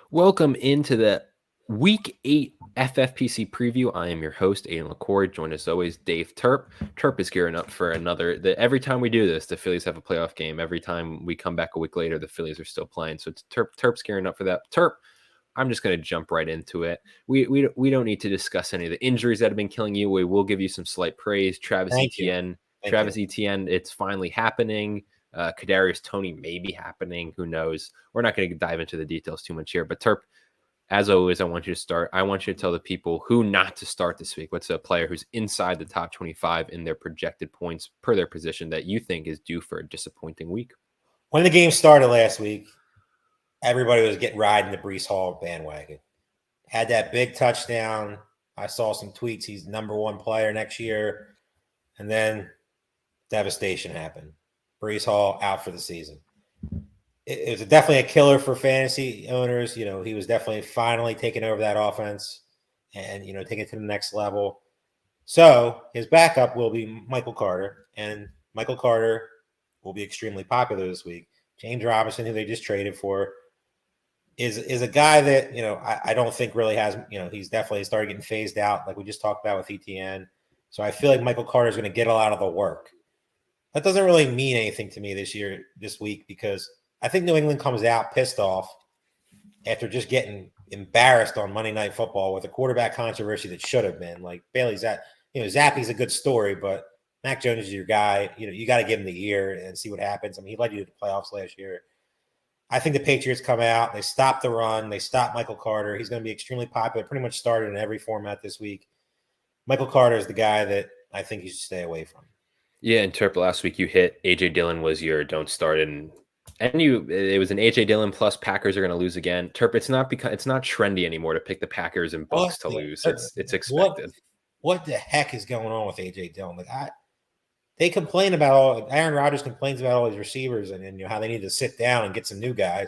Welcome into the Week 8 FFPC preview. I am your host, Aidan Liquorie, joined as always, Dave Terp. Terp is gearing up for every time we do this, the Phillies have a playoff game. Every time we come back a week later, the Phillies are still playing. So it's Terp's gearing up for that. Terp, I'm just going to jump right into it. We don't need to discuss any of the injuries that have been killing you. We will give you some slight praise. Thank you. Travis Etienne, it's finally happening. Kadarius Toney may be happening. Who knows? We're not going to dive into the details too much here. But Terp, as always, I want you to start. I want you to tell the people who not to start this week. What's a player who's inside the top 25 in their projected points per their position that you think is due for a disappointing week? When the game started last week, everybody was riding the Breece Hall bandwagon. Had that big touchdown. I saw some tweets. He's #1 player next year. And then devastation happened. Breece Hall out for the season. It was definitely a killer for fantasy owners. You know, he was definitely finally taking over that offense and, taking it to the next level. So his backup will be Michael Carter, and Michael Carter will be extremely popular this week. James Robinson, who they just traded for, is a guy that, I don't think really has, he's definitely started getting phased out like we just talked about with ETN. So I feel like Michael Carter is going to get a lot of the work. That doesn't really mean anything to me this week, because I think New England comes out pissed off after just getting embarrassed on Monday Night Football with a quarterback controversy that should have been. Like Bailey Zappi's a good story, but Mac Jones is your guy. You got to give him the year and see what happens. I mean, he led you to the playoffs last year. I think the Patriots come out. They stop the run. They stop Michael Carter. He's going to be extremely popular, pretty much started in every format this week. Michael Carter is the guy that I think you should stay away from. Yeah, in Terp, last week you hit A.J. Dillon was your don't start, and it was an A.J. Dillon plus Packers are going to lose again. Terp, it's not trendy anymore to pick the Packers and Bucks to lose. It's expected. What the heck is going on with A.J. Dillon? They complain about Aaron Rodgers complains about all these receivers and how they need to sit down and get some new guys.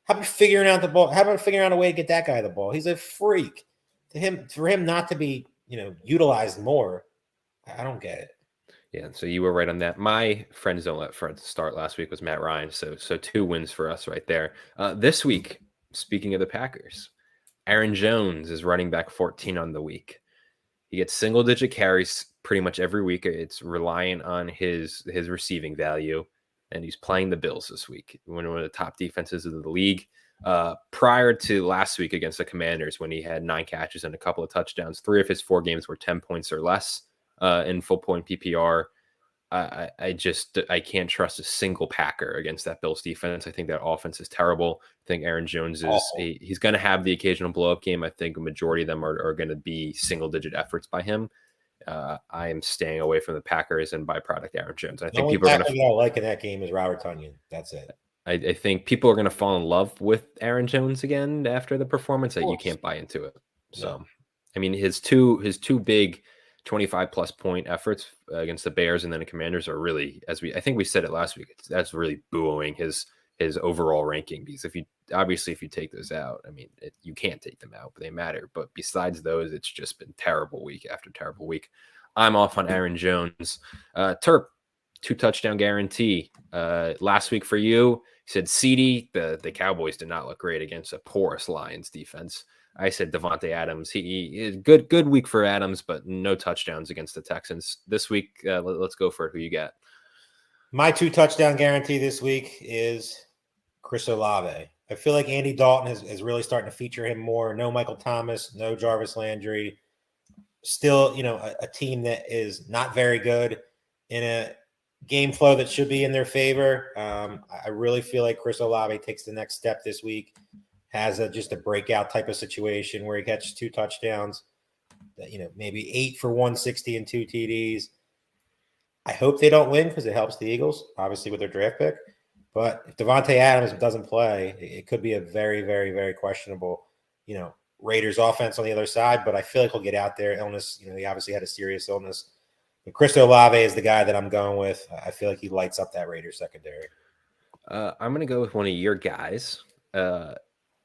How about figuring out the ball? How about figuring out a way to get that guy the ball? He's a freak. For him not to be utilized more, I don't get it. Yeah, so you were right on that. My friends don't let friends start last week was Matt Ryan, so 2 wins for us right there. This week, speaking of the Packers, Aaron Jones is running back 14 on the week. He gets single-digit carries pretty much every week. It's reliant on his receiving value, and he's playing the Bills this week, one of the top defenses of the league. Prior to last week against the Commanders, when he had 9 catches and a couple of touchdowns, 3 of his 4 games were 10 points or less in full point PPR. I can't trust a single Packer against that Bills defense. I think that offense is terrible. I think Aaron Jones he's going to have the occasional blow up game. I think a majority of them are going to be single digit efforts by him. I am staying away from the Packers and byproduct Aaron Jones. I think people are going to like in that game is Robert Tonyan. That's it. I think people are going to fall in love with Aaron Jones again after the performance. That you can't buy into it. So, I mean, his two big 25+ point efforts against the Bears and then the Commanders are really, I think we said it last week, that's really buoying his overall ranking, because if you take those out, I mean, you can't take them out, but they matter. But besides those, it's just been terrible week after terrible week. I'm off on Aaron Jones. Terp, 2 touchdown guarantee. Last week for you said CD. The Cowboys did not look great against a porous Lions defense. I said Devontae Adams. He good week for Adams, but no touchdowns against the Texans this week. Let's go for it. Who you got? My 2 touchdown guarantee this week is Chris Olave. I feel like Andy Dalton is really starting to feature him more. No Michael Thomas, no Jarvis Landry. Still, a team that is not very good in a game flow that should be in their favor. I really feel like Chris Olave takes the next step this week. Has just a breakout type of situation where he catches 2 touchdowns, maybe 8 for 160 and 2 TDs. I hope they don't win because it helps the Eagles, obviously, with their draft pick. But if Devontae Adams doesn't play, it could be a very, very, very questionable, Raiders offense on the other side. But I feel like he'll get out there. Illness, he obviously had a serious illness. But Chris Olave is the guy that I'm going with. I feel like he lights up that Raiders secondary. I'm going to go with one of your guys.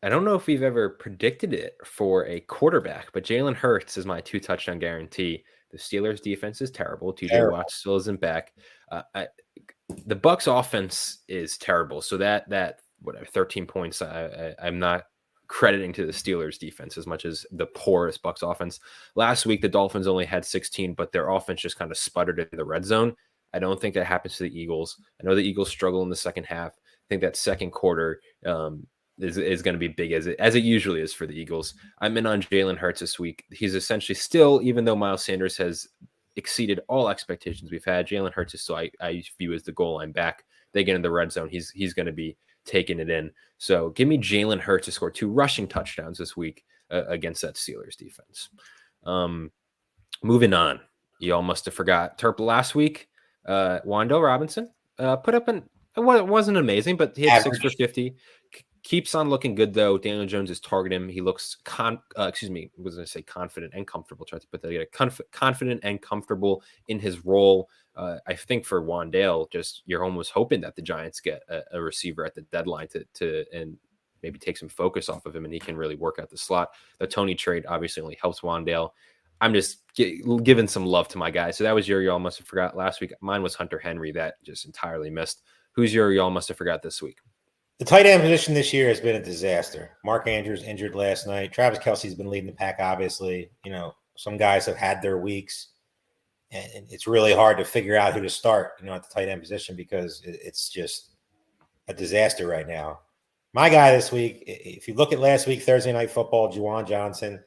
I don't know if we've ever predicted it for a quarterback, but Jalen Hurts is my 2 touchdown guarantee. The Steelers defense is terrible. TJ Watt still isn't back. The Bucks offense is terrible. So that whatever 13 points, I'm not crediting to the Steelers defense as much as the poorest Bucs offense. Last week, the Dolphins only had 16, but their offense just kind of sputtered in the red zone. I don't think that happens to the Eagles. I know the Eagles struggle in the second half. I think that second quarter is going to be big as it usually is for the Eagles. I'm in on Jalen Hurts this week. He's essentially still, even though Miles Sanders has exceeded all expectations we've had, Jalen Hurts is still I view as the goal line back. They get in the red zone. He's going to be taking it in. So give me Jalen Hurts to score 2 rushing touchdowns this week against that Steelers defense. Moving on. Y'all must have forgot Terp last week. Wan'Dale Robinson put up it wasn't amazing, but he had Average. 6 for 50. Keeps on looking good though. Daniel Jones is targeting him. He looks confident and comfortable. Try to put that together. Confident and comfortable in his role. I think for Wan'Dale, just you're almost hoping that the Giants get a receiver at the deadline to and maybe take some focus off of him, and he can really work out the slot. The Tony trade obviously only helps Wan'Dale. I'm just giving some love to my guy. So that was your y'all must have forgot last week. Mine was Hunter Henry that just entirely missed. Who's your y'all must have forgot this week? The tight end position this year has been a disaster. Mark Andrews injured last night. Travis Kelce's been leading the pack, obviously. Some guys have had their weeks, and it's really hard to figure out who to start, at the tight end position because it's just a disaster right now. My guy this week, if you look at last week, Thursday Night Football, Juwan Johnson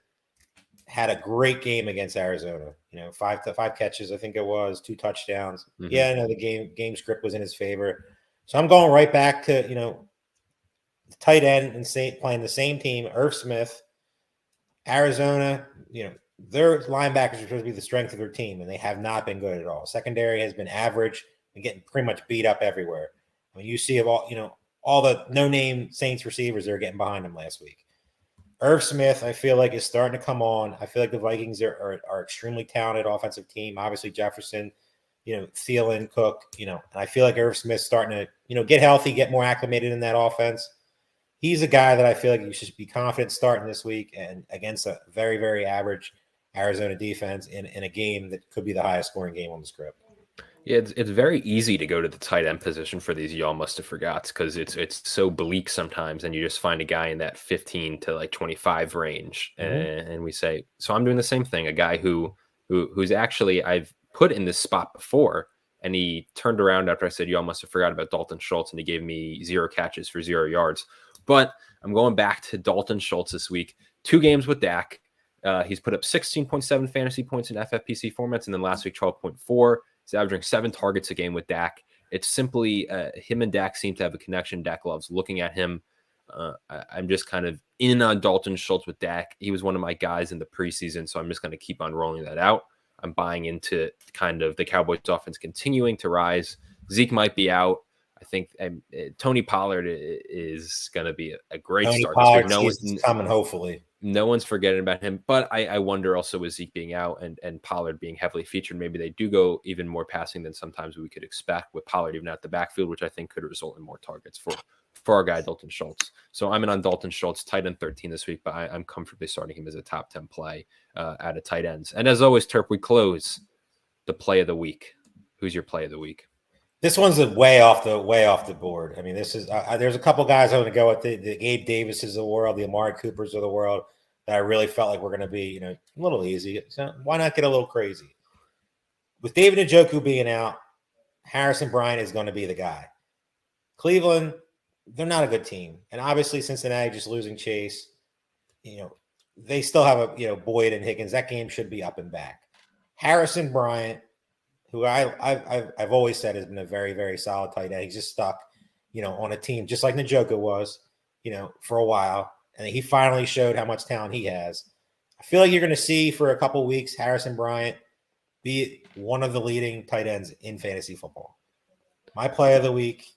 had a great game against Arizona. 5 catches, I think it was, 2 touchdowns. Mm-hmm. Yeah, I know the game script was in his favor. So I'm going right back to, the tight end and playing the same team, Irv Smith, Arizona. Their linebackers are supposed to be the strength of their team, and they have not been good at all. Secondary has been average and getting pretty much beat up everywhere. I mean, you see all the no-name Saints receivers that are getting behind them last week. Irv Smith, I feel like, is starting to come on. I feel like the Vikings are extremely talented offensive team. Obviously, Jefferson, Thielen, Cook, and I feel like Irv Smith's starting to, get healthy, get more acclimated in that offense. He's a guy that I feel like you should be confident starting this week and against a very, very average Arizona defense in a game that could be the highest scoring game on the script. Yeah, it's very easy to go to the tight end position for these y'all must have forgots because it's so bleak sometimes, and you just find a guy in that 15 to 25 range, mm-hmm. and we say, so I'm doing the same thing. A guy who's actually I've put in this spot before, and he turned around after I said y'all must have forgot about Dalton Schultz, and he gave me 0 catches for 0 yards. But I'm going back to Dalton Schultz this week. 2 games with Dak. He's put up 16.7 fantasy points in FFPC formats, and then last week 12.4. He's averaging 7 targets a game with Dak. It's simply him and Dak seem to have a connection. Dak loves looking at him. I'm just kind of in on Dalton Schultz with Dak. He was one of my guys in the preseason, so I'm just going to keep on rolling that out. I'm buying into kind of the Cowboys offense continuing to rise. Zeke might be out. I think Tony Pollard is going to be a great Tony start. Pollard is coming, hopefully. No one's forgetting about him, but I wonder also with Zeke being out and Pollard being heavily featured, maybe they do go even more passing than sometimes we could expect with Pollard even out the backfield, which I think could result in more targets for our guy, Dalton Schultz. So I'm in on Dalton Schultz, tight end 13 this week, but I'm comfortably starting him as a top 10 play out of tight ends. And as always, Terp, we close the play of the week. Who's your play of the week? This one's way off the board. I mean, this is there's a couple guys I'm going to go with the Gabe Davises of the world, the Amari Coopers of the world that I really felt like we're going to be, a little easy. So why not get a little crazy? With David Njoku being out, Harrison Bryant is going to be the guy. Cleveland, they're not a good team, and obviously Cincinnati just losing Chase. They still have Boyd and Higgins. That game should be up and back. Harrison Bryant, who I've always said has been a very, very solid tight end. He's just stuck, on a team just like Njoku was, for a while. And he finally showed how much talent he has. I feel like you're going to see for a couple of weeks Harrison Bryant be one of the leading tight ends in fantasy football. My play of the week,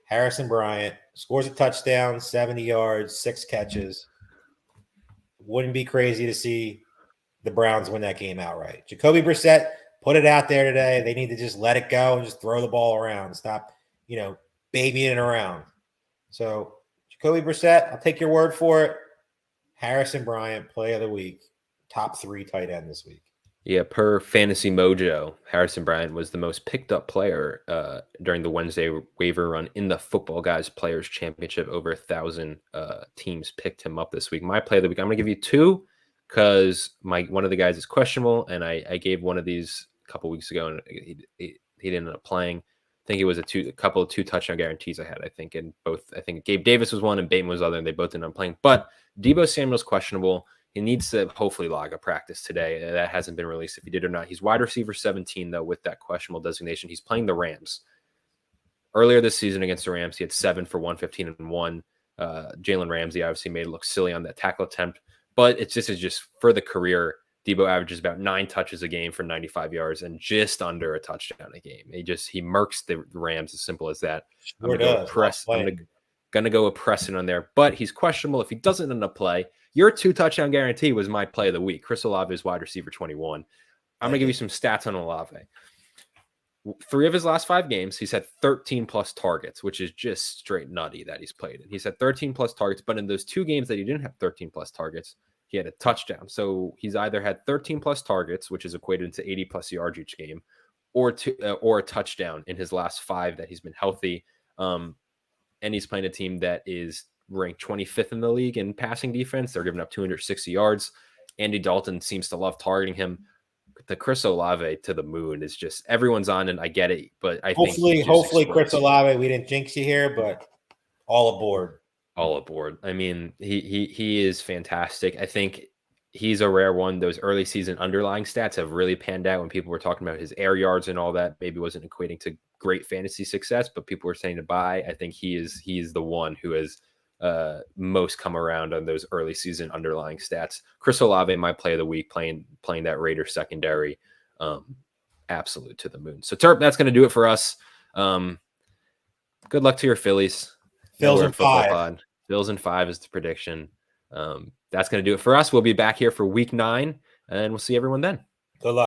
Harrison Bryant scores a touchdown, 70 yards, 6 catches. Wouldn't be crazy to see the Browns win that game outright. Jacoby Brissett put it out there today. They need to just let it go and just throw the ball around. Stop, babying it around. So Jacoby Brissett, I'll take your word for it. Harrison Bryant, play of the week, top 3 tight end this week. Yeah, per Fantasy Mojo, Harrison Bryant was the most picked up player during the Wednesday waiver run in the Football Guys Players Championship. Over 1,000 teams picked him up this week. My play of the week, I'm going to give you two because one of the guys is questionable, and I gave one of these a couple weeks ago, and he didn't end up playing. I think it was a couple of 2 touchdown guarantees I had. I think Gabe Davis was one and Bateman was the other, and they both ended up playing. But Deebo Samuel's questionable. He needs to hopefully log a practice today. That hasn't been released if he did or not. He's wide receiver 17, though, with that questionable designation. He's playing the Rams. Earlier this season against the Rams, he had 7 for 115 and 1. Jalen Ramsey obviously made it look silly on that tackle attempt. But it's just for the career, Deebo averages about 9 touches a game for 95 yards and just under a touchdown a game. He murks the Rams, as simple as that. Sure I'm going to go with Preston on there. But he's questionable. If he doesn't end up play, your 2 touchdown guarantee was my play of the week. Chris Olave is wide receiver 21. I'm going to give you some stats on Olave. 3 of his last 5 games, he's had 13 plus targets, which is just straight nutty that he's played in. He's had 13 plus targets, but in those 2 games that he didn't have 13 plus targets, he had a touchdown. So he's either had 13 plus targets, which is equated to 80 plus yards each game, or a touchdown in his last 5 that he's been healthy. And he's playing a team that is ranked 25th in the league in passing defense. They're giving up 260 yards. Andy Dalton seems to love targeting him. The Chris Olave to the moon is just everyone's on, and I get it, but I think hopefully Chris Olave, we didn't jinx you here, but all aboard. All aboard. I mean, he is fantastic. I think he's a rare one. Those early season underlying stats have really panned out when people were talking about his air yards and all that. Maybe wasn't equating to great fantasy success, but people were saying to buy. I think he is the one who has most come around on those early season underlying stats. Chris Olave, my play of the week, playing that Raiders secondary, absolute to the moon. So Terp, that's going to do it for us. Good luck to your Phillies. Phil's in 5. Phil's in 5 is the prediction. That's going to do it for us. We'll be back here for week 9, and we'll see everyone then. Good luck.